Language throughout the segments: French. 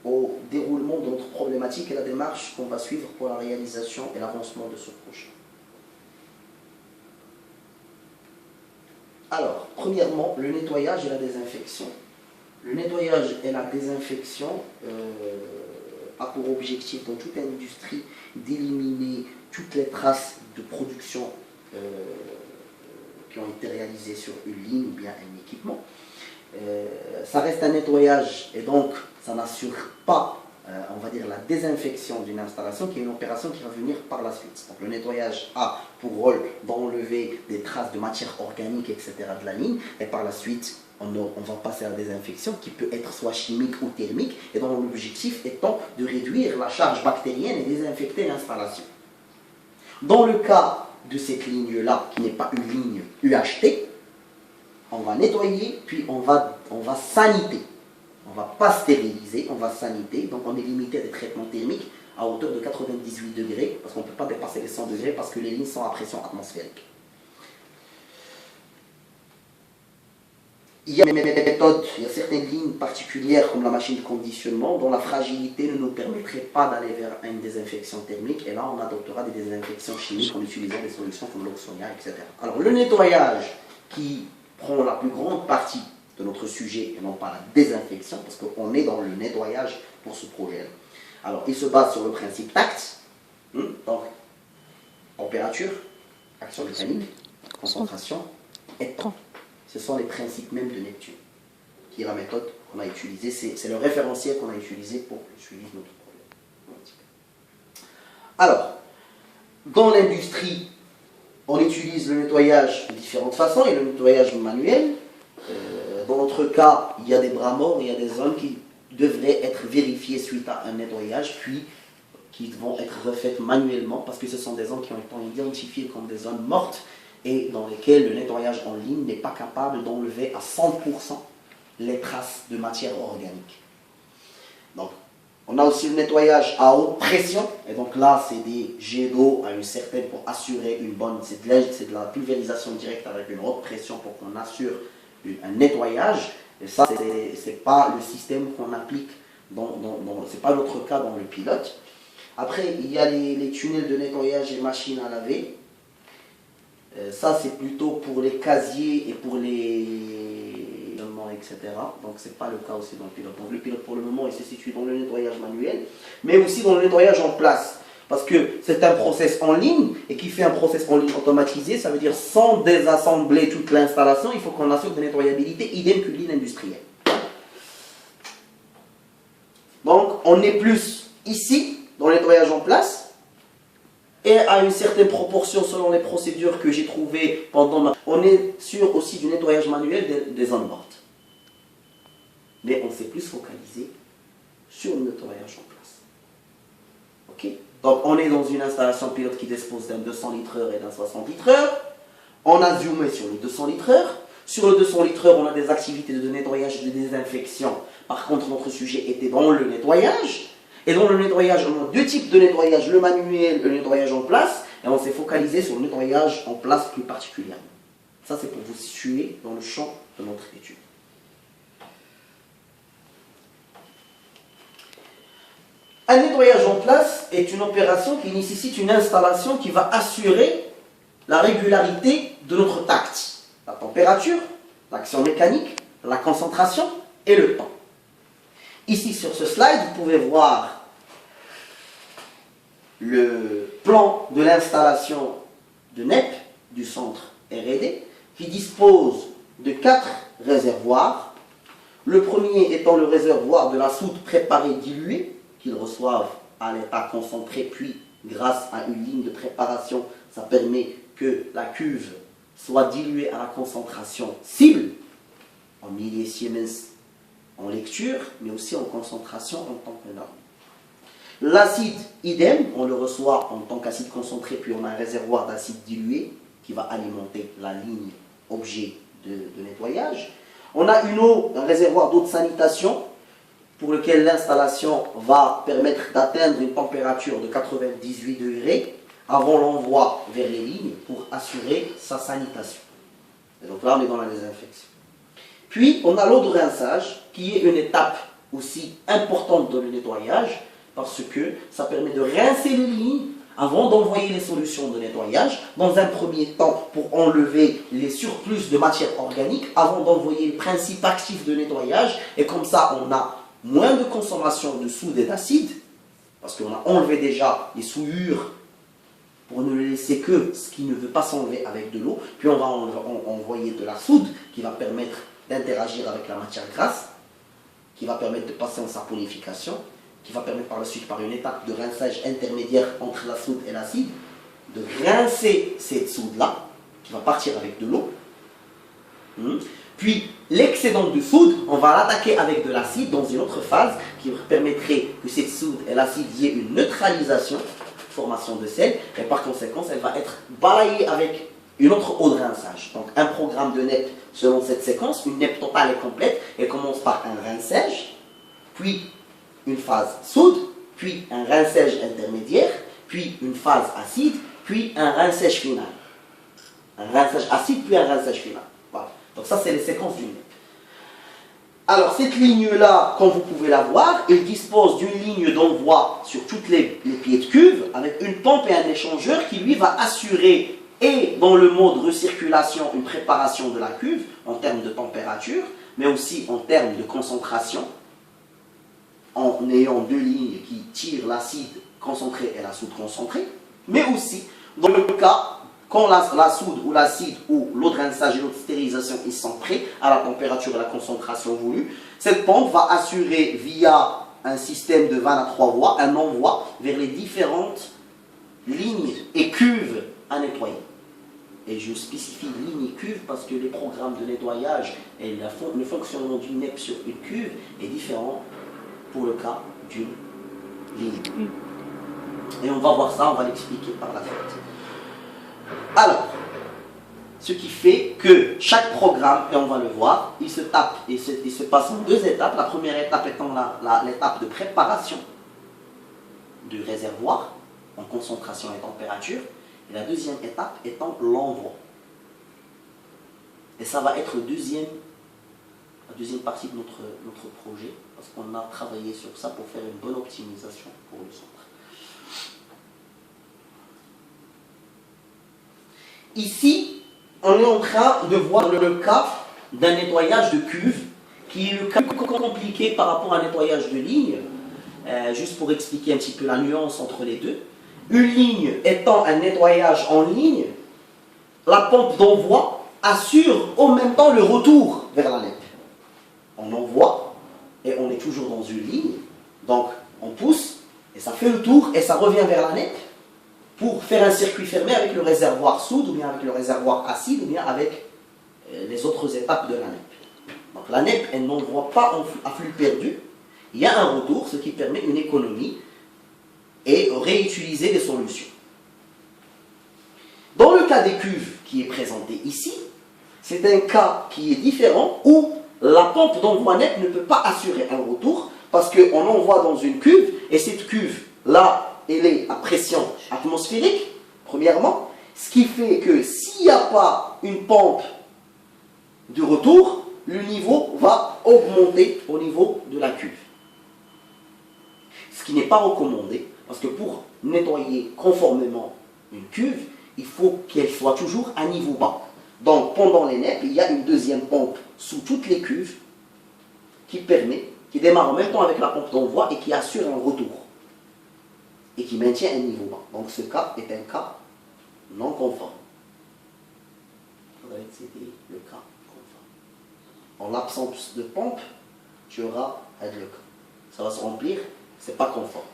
au déroulement de notre problématique et la démarche qu'on va suivre pour la réalisation et l'avancement de ce projet. Alors, premièrement, le nettoyage et la désinfection. Le nettoyage et la désinfection a pour objectif dans toute industrie d'éliminer toutes les traces de production qui ont été réalisées sur une ligne ou bien un équipement. Ça reste un nettoyage et donc ça n'assure pas, on va dire, la désinfection d'une installation qui est une opération qui va venir par la suite. Donc le nettoyage a pour rôle d'enlever des traces de matière organique, etc. de la ligne et par la suite on va passer à la désinfection qui peut être soit chimique ou thermique et dont l'objectif étant de réduire la charge bactérienne et désinfecter l'installation. Dans le cas de cette ligne-là, qui n'est pas une ligne UHT, on va nettoyer, puis on va saniter. On ne va pas stériliser, on va saniter. Donc on est limité à des traitements thermiques à hauteur de 98 degrés, parce qu'on ne peut pas dépasser les 100 degrés, parce que les lignes sont à pression atmosphérique. Il y a des méthodes, il y a certaines lignes particulières comme la machine de conditionnement dont la fragilité ne nous permettrait pas d'aller vers une désinfection thermique et là on adoptera des désinfections chimiques en utilisant des solutions comme l'oxonia, etc. Alors le nettoyage qui prend la plus grande partie de notre sujet et non pas la désinfection parce qu'on est dans le nettoyage pour ce projet-là. Alors il se base sur le principe TACT, donc température, action mécanique, concentration et temps. Ce sont les principes même de Neptune, qui est la méthode qu'on a utilisée. C'est le référentiel qu'on a utilisé pour le suivi de notre problème. Alors, dans l'industrie, on utilise le nettoyage de différentes façons. Il y a le nettoyage manuel. Dans notre cas, il y a des bras morts, il y a des zones qui devraient être vérifiées suite à un nettoyage, puis qui vont être refaites manuellement, parce que ce sont des zones qui ont été identifiées comme des zones mortes, et dans lesquelles le nettoyage en ligne n'est pas capable d'enlever à 100% les traces de matière organique. Donc, on a aussi le nettoyage à haute pression, et donc là, c'est des jets d'eau à une certaine, pour assurer une bonne, c'est de la pulvérisation directe avec une haute pression pour qu'on assure un nettoyage, et ça, c'est pas le système qu'on applique, c'est pas notre cas dans le pilote. Après, il y a les tunnels de nettoyage et machines à laver. Ça, c'est plutôt pour les casiers et pour les etc. Donc, ce n'est pas le cas aussi dans le pilote. Donc, le pilote, pour le moment, il se situe dans le nettoyage manuel, mais aussi dans le nettoyage en place. Parce que c'est un process en ligne, et qui fait un process en ligne automatisé, ça veut dire sans désassembler toute l'installation, il faut qu'on assure de nettoyabilité, idem qu'une ligne industrielle. Donc, on est plus ici, dans le nettoyage en place, et à une certaine proportion selon les procédures que j'ai trouvées pendant on est sûr aussi du nettoyage manuel des zones mortes. Mais on s'est plus focalisé sur le nettoyage en place. Ok? Donc on est dans une installation pilote qui dispose d'un 200 litres/heure et d'un 60 litres/heure. On a zoomé sur le 200 litres/heure. Sur le 200 litres/heure, on a des activités de nettoyage et de désinfection. Par contre, notre sujet était dans le nettoyage. Et dans le nettoyage, on a deux types de nettoyage, le manuel et le nettoyage en place. Et on s'est focalisé sur le nettoyage en place plus particulièrement. Ça, c'est pour vous situer dans le champ de notre étude. Un nettoyage en place est une opération qui nécessite une installation qui va assurer la régularité de notre tact. La température, l'action mécanique, la concentration et le temps. Ici sur ce slide, vous pouvez voir le plan de l'installation de NEP, du centre R&D, qui dispose de 4 réservoirs. Le premier étant le réservoir de la soude préparée diluée, qu'ils reçoivent à l'état concentré, puis grâce à une ligne de préparation, ça permet que la cuve soit diluée à la concentration cible, en milliers Siemens en lecture, mais aussi en concentration en tant que norme. L'acide, idem, on le reçoit en tant qu'acide concentré, puis on a un réservoir d'acide dilué qui va alimenter la ligne objet de nettoyage. On a une eau, un réservoir d'eau de sanitation, pour lequel l'installation va permettre d'atteindre une température de 98 degrés avant l'envoi vers les lignes pour assurer sa sanitation. Et donc là, on est dans la désinfection. Puis, on a l'eau de rinçage, qui est une étape aussi importante dans le nettoyage parce que ça permet de rincer les lignes avant d'envoyer les solutions de nettoyage. Dans un premier temps, pour enlever les surplus de matière organique avant d'envoyer le principe actif de nettoyage. Et comme ça, on a moins de consommation de soude et d'acide parce qu'on a enlevé déjà les souillures pour ne laisser que ce qui ne veut pas s'enlever avec de l'eau. Puis on va envoyer de la soude qui va permettre d'interagir avec la matière grasse, qui va permettre de passer en saponification, qui va permettre par la suite, par une étape de rinçage intermédiaire entre la soude et l'acide, de rincer cette soude-là, qui va partir avec de l'eau. Puis l'excédent de soude, on va l'attaquer avec de l'acide dans une autre phase qui permettrait que cette soude et l'acide y ait une neutralisation, formation de sel, et par conséquent, elle va être balayée avec une autre eau de rinçage. Donc un programme de NEP selon cette séquence, une NEP totale et complète, elle commence par un rinçage, puis une phase soude, puis un rinçage intermédiaire, puis une phase acide, puis un rinçage final. Un rinçage acide, puis un rinçage final. Voilà. Donc ça, c'est les séquences du NEP. Alors, cette ligne-là, comme vous pouvez la voir, elle dispose d'une ligne d'envoi sur toutes les pieds de cuve, avec une pompe et un échangeur qui, lui, va assurer, et dans le mode recirculation, une préparation de la cuve, en termes de température, mais aussi en termes de concentration, en ayant deux lignes qui tirent l'acide concentré et la soude concentrée, mais aussi, dans le cas, quand la soude ou l'acide ou l'eau de rinçage et l'eau de stérilisation ils sont prêts à la température et la concentration voulue, cette pompe va assurer via un système de vannes à 3 voies un envoi vers les différentes lignes et cuves à nettoyer. Et je spécifie ligne et cuve parce que les programmes de nettoyage et le fonctionnement d'une NEP sur une cuve est différent pour le cas d'une ligne. Et on va voir ça, on va l'expliquer par la suite. Alors, ce qui fait que chaque programme, et on va le voir, il se passe en deux étapes. La première étape étant l'étape de préparation du réservoir en concentration et température. Et la deuxième étape étant l'envoi. Et ça va être la deuxième partie de notre projet, parce qu'on a travaillé sur ça pour faire une bonne optimisation pour le centre. Ici, on est en train de voir le cas d'un nettoyage de cuve, qui est le cas plus compliqué par rapport à un nettoyage de ligne, juste pour expliquer un petit peu la nuance entre les deux. Une ligne étant un nettoyage en ligne, la pompe d'envoi assure en même temps le retour vers la NEP. On envoie et on est toujours dans une ligne, donc on pousse et ça fait le tour et ça revient vers la NEP pour faire un circuit fermé avec le réservoir soude ou bien avec le réservoir acide ou bien avec les autres étapes de la NEP. Donc la NEP, elle n'envoie pas à flux perdu, il y a un retour, ce qui permet une économie et réutiliser les solutions. Dans le cas des cuves qui est présenté ici, c'est un cas qui est différent où la pompe d'envoi NEP ne peut pas assurer un retour parce qu'on envoie dans une cuve et cette cuve là, elle est à pression atmosphérique, premièrement, ce qui fait que s'il n'y a pas une pompe de retour, le niveau va augmenter au niveau de la cuve. Ce qui n'est pas recommandé, parce que pour nettoyer conformément une cuve, il faut qu'elle soit toujours à niveau bas. Donc pendant les NEP, il y a une deuxième pompe sous toutes les cuves qui démarre en même temps avec la pompe d'envoi et qui assure un retour. Et qui maintient un niveau bas. Donc ce cas est un cas non conforme. C'était le cas conforme. En l'absence de pompe, tu auras un bloc. Ça va se remplir, c'est pas conforme.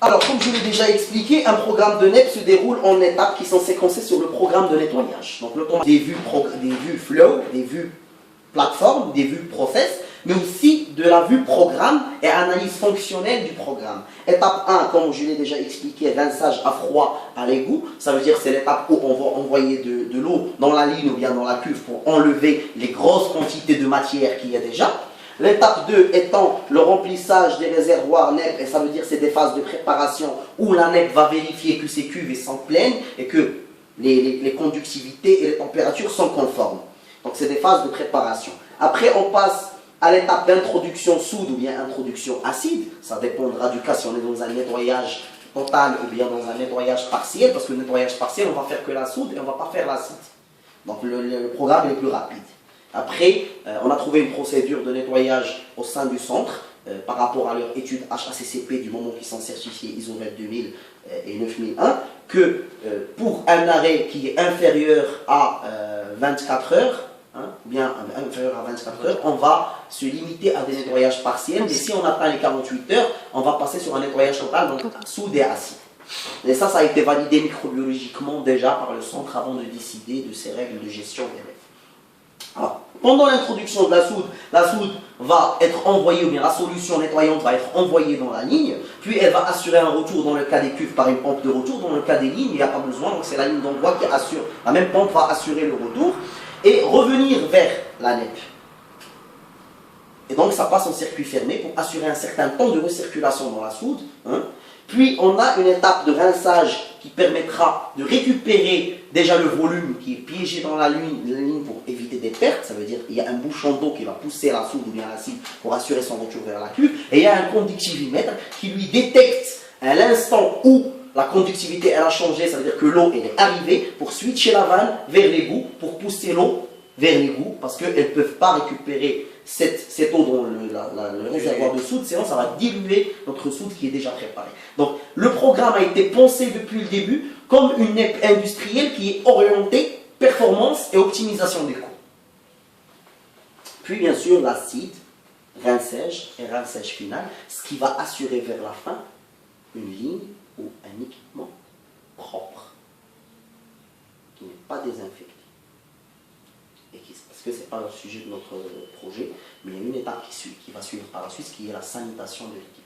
Alors, comme je l'ai déjà expliqué, un programme de NEP se déroule en étapes qui sont séquencées sur le programme de nettoyage. Donc, des vues flow, des vues plateforme, des vues process, mais aussi de la vue programme et analyse fonctionnelle du programme. Étape 1, comme je l'ai déjà expliqué, rinçage à froid à l'égout. Ça veut dire que c'est l'étape où on va envoyer de l'eau dans la ligne ou bien dans la cuve pour enlever les grosses quantités de matière qu'il y a déjà. L'étape 2 étant le remplissage des réservoirs NEP, et ça veut dire que c'est des phases de préparation où la NEP va vérifier que ces cuves sont pleines et que les conductivités et les températures sont conformes. Donc c'est des phases de préparation. Après on passe à l'étape d'introduction soude ou bien introduction acide. Ça dépendra du cas si on est dans un nettoyage total ou bien dans un nettoyage partiel, parce que le nettoyage partiel, on va faire que la soude et on ne va pas faire l'acide. Donc le programme est plus rapide. Après, on a trouvé une procédure de nettoyage au sein du centre par rapport à leur étude HACCP du moment qu'ils sont certifiés ISO 22000 et 9001, que pour un arrêt qui est inférieur à 24 heures, ou bien inférieur à 24 heures, on va se limiter à des nettoyages partiels, mais si on atteint les 48 heures, on va passer sur un nettoyage total, donc soude et acide. Et ça a été validé microbiologiquement déjà par le centre avant de décider de ces règles de gestion des rêves. Alors, pendant l'introduction de la soude va être envoyée, ou bien la solution nettoyante va être envoyée dans la ligne, puis elle va assurer un retour dans le cas des cuves par une pompe de retour, dans le cas des lignes, il n'y a pas besoin, donc c'est la ligne d'envoi qui assure, la même pompe va assurer le retour, et revenir vers la NEP. Et donc ça passe en circuit fermé pour assurer un certain temps de recirculation dans la soude. Puis on a une étape de rinçage qui permettra de récupérer déjà le volume qui est piégé dans la ligne pour éviter des pertes. Ça veut dire qu'il y a un bouchon d'eau qui va pousser la soude ou bien l'acide pour assurer son retour vers la cuve. Et il y a un conductivimètre qui lui détecte à l'instant où la conductivité elle a changé, ça veut dire que l'eau elle est arrivée pour switcher la vanne vers l'égout, pour pousser l'eau vers l'égout, parce qu'elles ne peuvent pas récupérer cette eau dans le réservoir de soude, sinon ça va diluer notre soude qui est déjà préparée. Donc le programme a été pensé depuis le début comme une NEP industrielle qui est orientée performance et optimisation des coûts. Puis bien sûr l'acide, rinçage et rinçage final, ce qui va assurer vers la fin une ligne ou un équipement propre, qui n'est pas désinfecté. Parce que ce n'est pas le sujet de notre projet, mais il y a une étape qui va suivre par la suite, qui est la sanitation de l'équipe.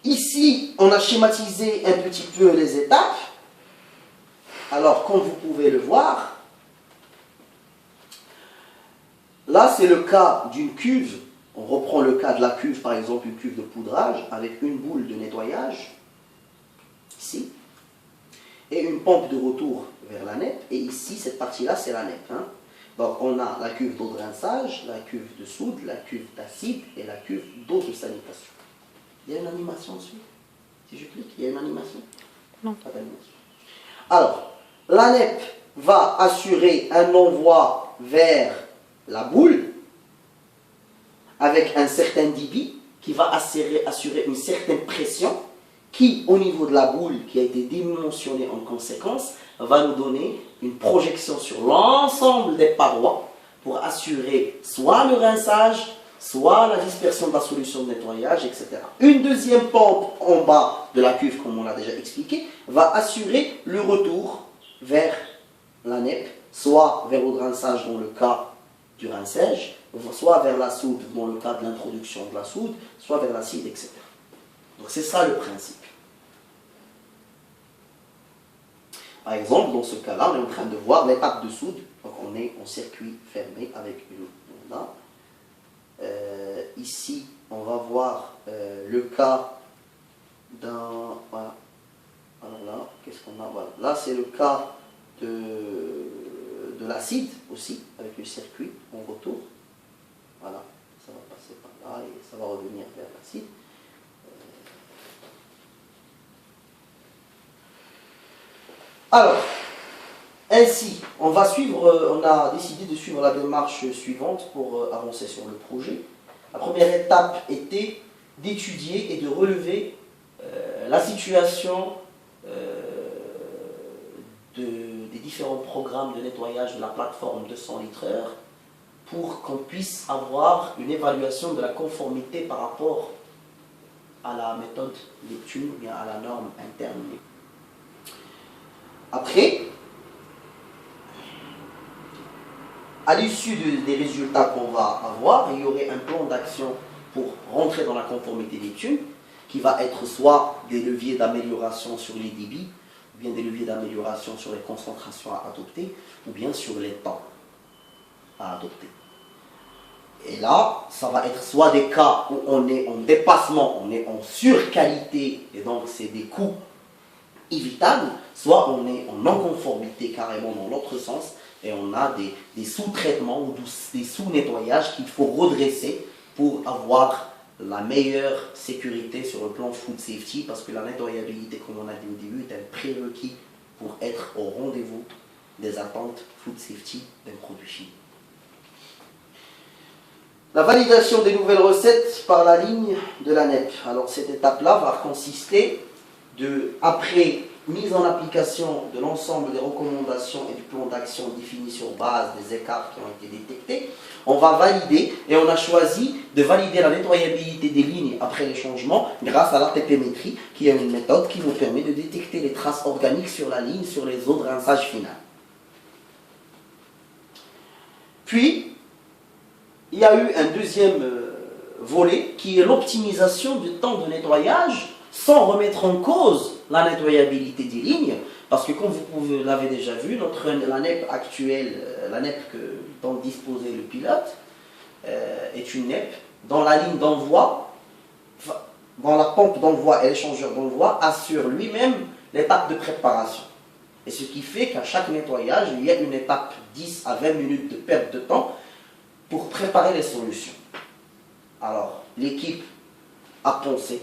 Ici, on a schématisé un petit peu les étapes. Alors, comme vous pouvez le voir, là c'est le cas d'une cuve. On reprend le cas de la cuve, par exemple une cuve de poudrage avec une boule de nettoyage, ici, et une pompe de retour vers la NEP, et ici, cette partie-là, c'est la NEP. Donc on a la cuve d'eau de rinçage, la cuve de soude, la cuve d'acide et la cuve d'eau de sanitation. Il y a une animation dessus? Si je clique, il y a une animation? Non. Pas d'animation. Alors, la NEP va assurer un envoi vers la boule avec un certain débit qui va assurer une certaine pression qui, au niveau de la boule qui a été dimensionnée en conséquence, va nous donner une projection sur l'ensemble des parois pour assurer soit le rinçage, soit la dispersion de la solution de nettoyage, etc. Une deuxième pompe en bas de la cuve, comme on l'a déjà expliqué, va assurer le retour vers la NEP, soit vers le rinçage dans le cas du rinçage, soit vers la soude dans le cas de l'introduction de la soude, soit vers l'acide, etc. Donc c'est ça le principe. Par exemple, dans ce cas-là, on est en train de voir l'étape de soude. Donc on est en circuit fermé avec une onde. Ici, on va voir le cas d'un... Voilà, qu'est-ce qu'on a? Voilà. Là, c'est le cas de l'acide aussi, avec le circuit en retour. Voilà, ça va passer par là et ça va revenir vers l'acide. Alors, ainsi, on a décidé de suivre la démarche suivante pour avancer sur le projet. La première étape était d'étudier et de relever la situation des différents programmes de nettoyage de la plateforme 200 litres heure pour qu'on puisse avoir une évaluation de la conformité par rapport à la méthode Neptune, ou bien à la norme interne. Après, à l'issue des résultats qu'on va avoir, il y aurait un plan d'action pour rentrer dans la conformité Neptune, qui va être soit des leviers d'amélioration sur les débits, ou bien des leviers d'amélioration sur les concentrations à adopter, ou bien sur les temps à adopter. Et là, ça va être soit des cas où on est en dépassement, on est en surqualité, et donc c'est des coûts évitable, soit on est en non-conformité carrément dans l'autre sens, et on a des sous-traitements ou des sous-nettoyages qu'il faut redresser pour avoir la meilleure sécurité sur le plan food safety, parce que la nettoyabilité, comme on a dit au début, est un prérequis pour être au rendez-vous des attentes food safety d'un produit chimique. La validation des nouvelles recettes par la ligne de la NEP. Alors cette étape-là va consister après mise en application de l'ensemble des recommandations et du plan d'action défini sur base des écarts qui ont été détectés, on va valider, et on a choisi de valider la nettoyabilité des lignes après les changements grâce à la TPmétrie, qui est une méthode qui nous permet de détecter les traces organiques sur la ligne sur les eaux de rinçage final. Puis, il y a eu un deuxième volet qui est l'optimisation du temps de nettoyage sans remettre en cause la nettoyabilité des lignes, parce que comme vous l'avez déjà vu, la NEP actuelle, la NEP dont disposait le pilote, est une NEP dont la ligne d'envoi, dont la pompe d'envoi et l'échangeur d'envoi assure lui-même l'étape de préparation. Et ce qui fait qu'à chaque nettoyage, il y a une étape 10 à 20 minutes de perte de temps pour préparer les solutions. Alors, l'équipe a pensé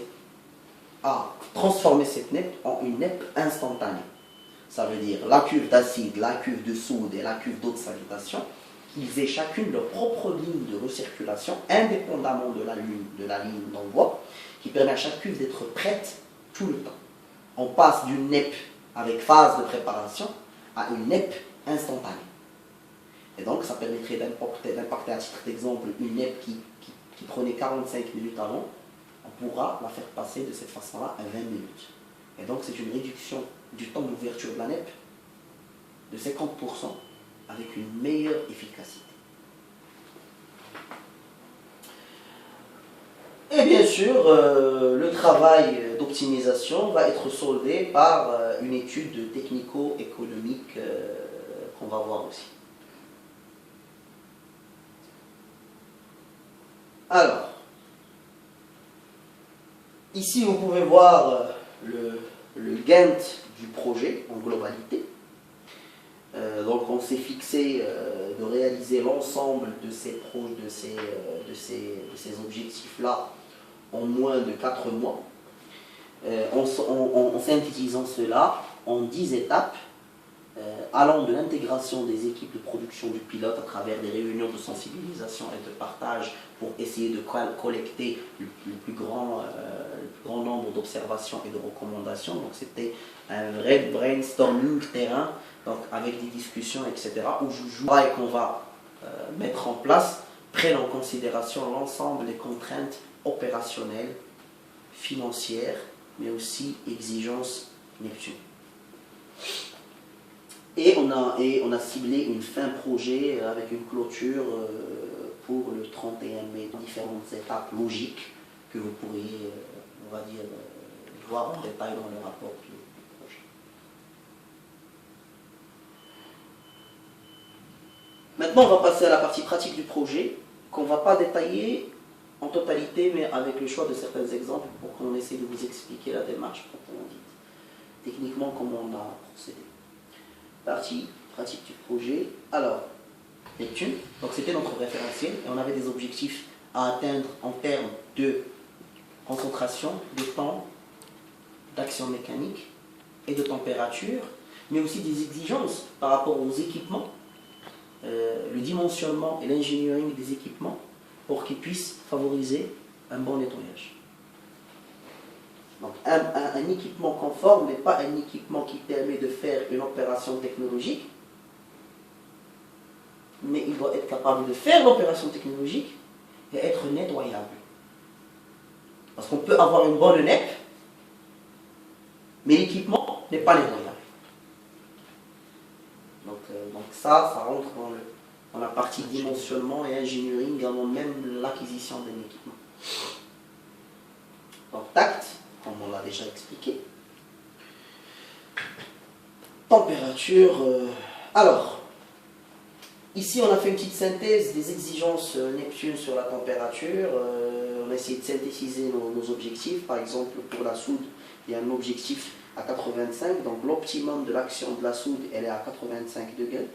à transformer cette NEP en une NEP instantanée. Ça veut dire la cuve d'acide, la cuve de soude et la cuve d'eau de salitation, qu'ils aient chacune leur propre ligne de recirculation, indépendamment de la ligne d'envoi, qui permet à chaque cuve d'être prête tout le temps. On passe d'une NEP avec phase de préparation à une NEP instantanée. Et donc, ça permettrait d'impacter, à titre d'exemple, une NEP qui prenait 45 minutes avant, on pourra la faire passer de cette façon-là à 20 minutes. Et donc, c'est une réduction du temps d'ouverture de la NEP de 50% avec une meilleure efficacité. Et bien sûr, le travail d'optimisation va être soldé par une étude technico-économique qu'on va voir aussi. Alors, ici vous pouvez voir le Gantt du projet en globalité. Donc on s'est fixé de réaliser l'ensemble de ces objectifs-là en moins de 4 mois, en synthétisant cela en 10 étapes, allant de l'intégration des équipes de production du pilote à travers des réunions de sensibilisation et de partage pour essayer de collecter le plus grand nombre d'observations et de recommandations. Donc c'était un vrai brainstorming terrain, donc avec des discussions, etc., où et qu'on va mettre en place prennent en considération l'ensemble des contraintes opérationnelles, financières, mais aussi exigences Neptune. Et on a ciblé une fin projet avec une clôture pour le 31 mai, différentes étapes logiques que vous pourriez, on va dire, voir en détail dans le rapport du projet. Maintenant, on va passer à la partie pratique du projet, qu'on ne va pas détailler en totalité, mais avec le choix de certains exemples pour qu'on essaie de vous expliquer la démarche proprement dite. Techniquement, comment on a procédé. Partie pratique du projet. Alors, Neptune, donc c'était notre référentiel et on avait des objectifs à atteindre en termes de concentration, de temps, d'action mécanique et de température, mais aussi des exigences par rapport aux équipements, le dimensionnement et l'engineering des équipements pour qu'ils puissent favoriser un bon nettoyage. Donc un équipement conforme n'est pas un équipement qui permet de faire une opération technologique, mais il doit être capable de faire l'opération technologique et être nettoyable. Parce qu'on peut avoir une bonne NEP, mais l'équipement n'est pas nettoyable. Donc ça rentre dans la partie dimensionnement et engineering avant même l'acquisition d'un équipement. Donc tact, comme on l'a déjà expliqué. Température. Alors, ici on a fait une petite synthèse des exigences Neptune sur la température. On a essayé de synthétiser nos objectifs. Par exemple, pour la soude, il y a un objectif à 85, donc l'optimum de l'action de la soude, elle est à 85 degrés.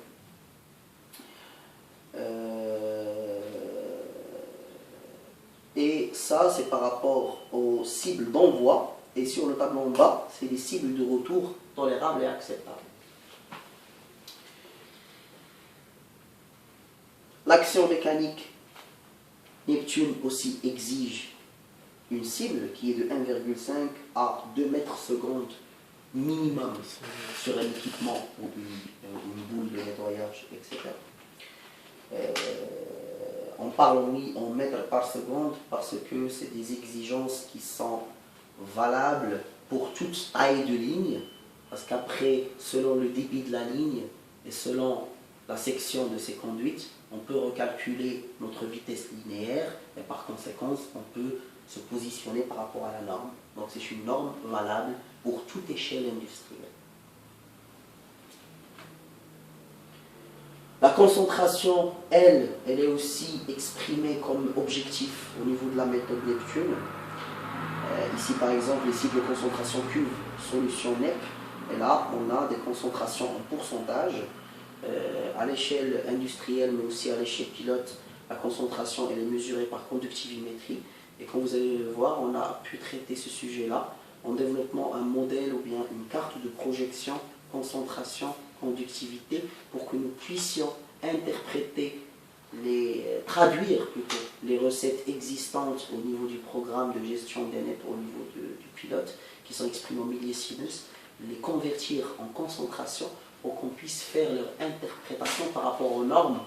Et ça, c'est par rapport aux cibles d'envoi. Et sur le tableau en bas, c'est les cibles de retour tolérables et acceptables. L'action mécanique Neptune aussi exige une cible qui est de 1,5 à 2 mètres secondes minimum sur un équipement ou une boule de nettoyage, etc. On parle en mètres par seconde parce que c'est des exigences qui sont valables pour toute taille de ligne, parce qu'après, selon le débit de la ligne et selon la section de ces conduites, on peut recalculer notre vitesse linéaire et par conséquent, on peut se positionner par rapport à la norme. Donc c'est une norme valable pour toute échelle industrielle. La concentration, elle est aussi exprimée comme objectif au niveau de la méthode Neptune. Ici par exemple, les cycles de concentration cuve, solution NEP, et là on a des concentrations en pourcentage. À l'échelle industrielle mais aussi à l'échelle pilote, la concentration elle est mesurée par conductivimétrie. Et comme vous allez le voir, on a pu traiter ce sujet-là en développant un modèle ou bien une carte de projection, concentration, conductivité, pour que nous puissions interpréter, traduire plutôt les recettes existantes au niveau du programme de gestion des NEP au niveau du pilote, qui sont exprimées en millésimes, les convertir en concentration pour qu'on puisse faire leur interprétation par rapport aux normes.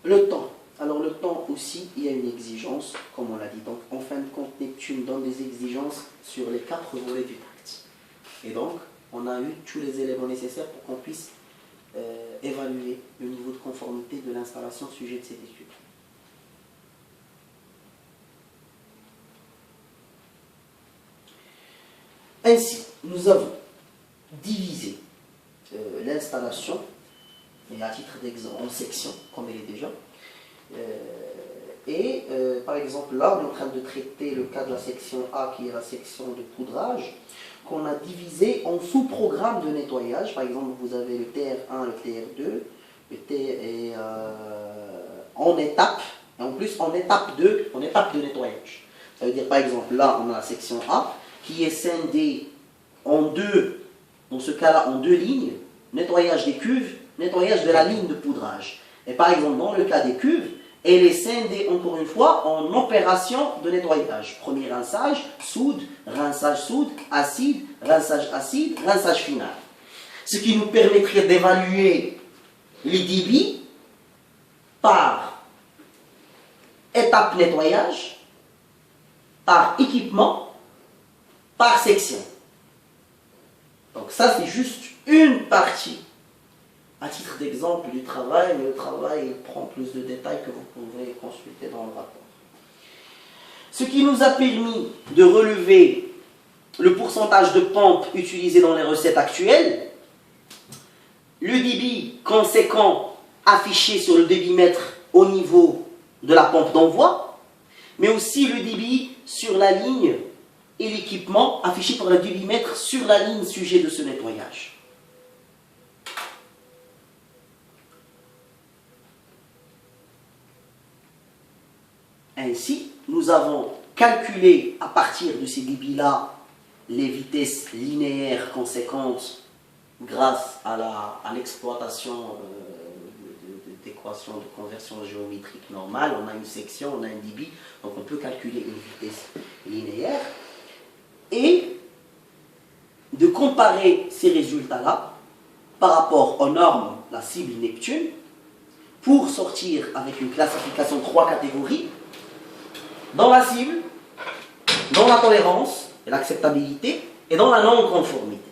Le temps. Alors le temps aussi, il y a une exigence, comme on l'a dit. Donc en fin de compte, Neptune donne des exigences sur les 4 volets du pacte. Et donc, on a eu tous les éléments nécessaires pour qu'on puisse évaluer le niveau de conformité de l'installation sujet de cette étude. Ainsi, nous avons divisé l'installation, et à titre d'exemple, en sections, comme elle est déjà. Par exemple, là, on est en train de traiter le cas de la section A, qui est la section de poudrage, qu'on a divisé en sous-programmes de nettoyage. Par exemple, vous avez le TR1, le TR2, le TR est en étape, et en plus en étape de nettoyage. Ça veut dire, par exemple, là, on a la section A, qui est scindée en deux, dans ce cas-là, en 2 lignes, nettoyage des cuves, nettoyage de la ligne de poudrage. Et par exemple, dans le cas des cuves, elle est scindée encore une fois en opération de nettoyage. Premier rinçage, soude, acide, rinçage final. Ce qui nous permettrait d'évaluer les débits par étape nettoyage, par équipement, par section. Donc ça, c'est juste une partie, à titre d'exemple, du travail, mais le travail il prend plus de détails que vous pouvez consulter dans le rapport. Ce qui nous a permis de relever le pourcentage de pompe utilisé dans les recettes actuelles, le débit conséquent affiché sur le débitmètre au niveau de la pompe d'envoi, mais aussi le débit sur la ligne et l'équipement affiché par le débitmètre sur la ligne sujet de ce nettoyage. Ainsi, nous avons calculé à partir de ces débits-là les vitesses linéaires conséquentes grâce à l'exploitation d'équations de conversion géométrique normale. On a une section, on a un débit, donc on peut calculer une vitesse linéaire. Et de comparer ces résultats-là par rapport aux normes, la cible Neptune, pour sortir avec une classification de 3 catégories, dans la cible, dans la tolérance et l'acceptabilité, et dans la non-conformité.